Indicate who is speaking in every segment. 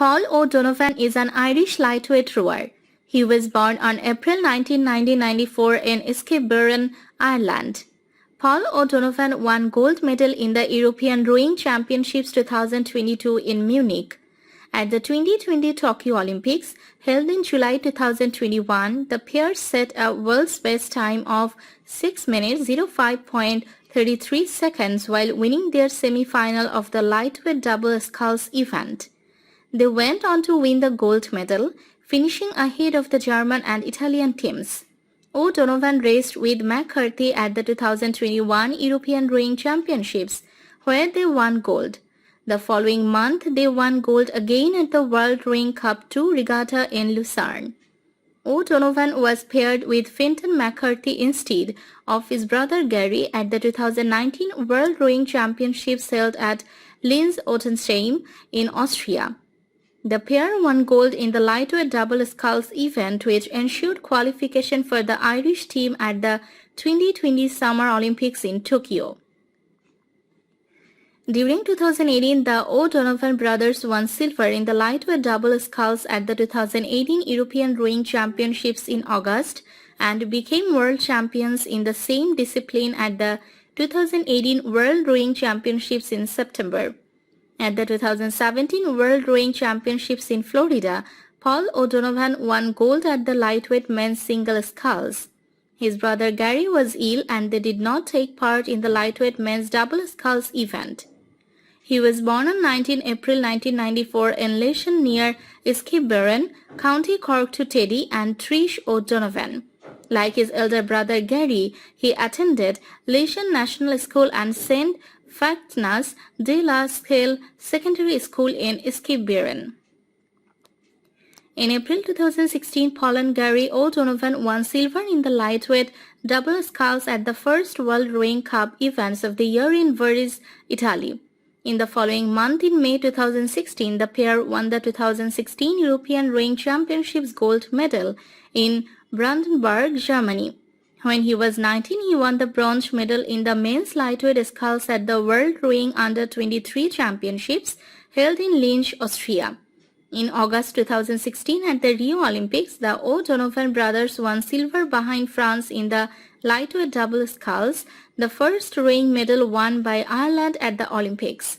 Speaker 1: Paul O'Donovan is an Irish lightweight rower. He was born on April 19, 1994 in Skibbereen, Ireland. Paul O'Donovan won gold medal in the European Rowing Championships 2022 in Munich. At the 2020 Tokyo Olympics, held in July 2021, the pair set a world's best time of 6 minutes 05.33 seconds while winning their semi-final of the lightweight double sculls event. They went on to win the gold medal, finishing ahead of the German and Italian teams. O'Donovan raced with McCarthy at the 2021 European Rowing Championships, where they won gold. The following month, they won gold again at the World Rowing Cup 2 regatta in Lucerne. O'Donovan was paired with Fintan McCarthy instead of his brother Gary at the 2019 World Rowing Championships held at Linz-Ottensheim in Austria. The pair won gold in the lightweight double sculls event, which ensured qualification for the Irish team at the 2020 Summer Olympics in Tokyo. During 2018, the O'Donovan brothers won silver in the lightweight double sculls at the 2018 European Rowing Championships in August and became world champions in the same discipline at the 2018 World Rowing Championships in September. At the 2017 World Rowing Championships in Florida, Paul O'Donovan won gold at the lightweight men's single sculls. His brother Gary was ill and they did not take part in the lightweight men's double sculls event. He was born on 19 April 1994 in Lucerne near Skibbereen, County Cork to Teddy and Trish O'Donovan. Like his elder brother Gary, he attended Lucerne National School and St. Factnas de la Scale Secondary School in Skibbereen. In April 2016, Paul and Gary O'Donovan won silver in the lightweight double sculls at the first World Rowing Cup events of the year in Varese, Italy. In the following month, in May 2016, the pair won the 2016 European Rowing Championships gold medal in Brandenburg, Germany. When he was 19, he won the bronze medal in the men's lightweight sculls at the World Rowing Under-23 Championships held in Linz, Austria. In August 2016, at the Rio Olympics, the O'Donovan brothers won silver behind France in the lightweight double sculls, the first rowing medal won by Ireland at the Olympics.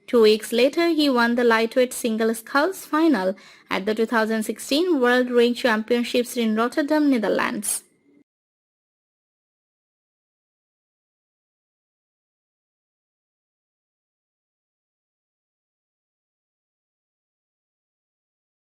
Speaker 1: 2 weeks later, he won the lightweight single sculls final at the 2016 World Rowing Championships in Rotterdam, Netherlands.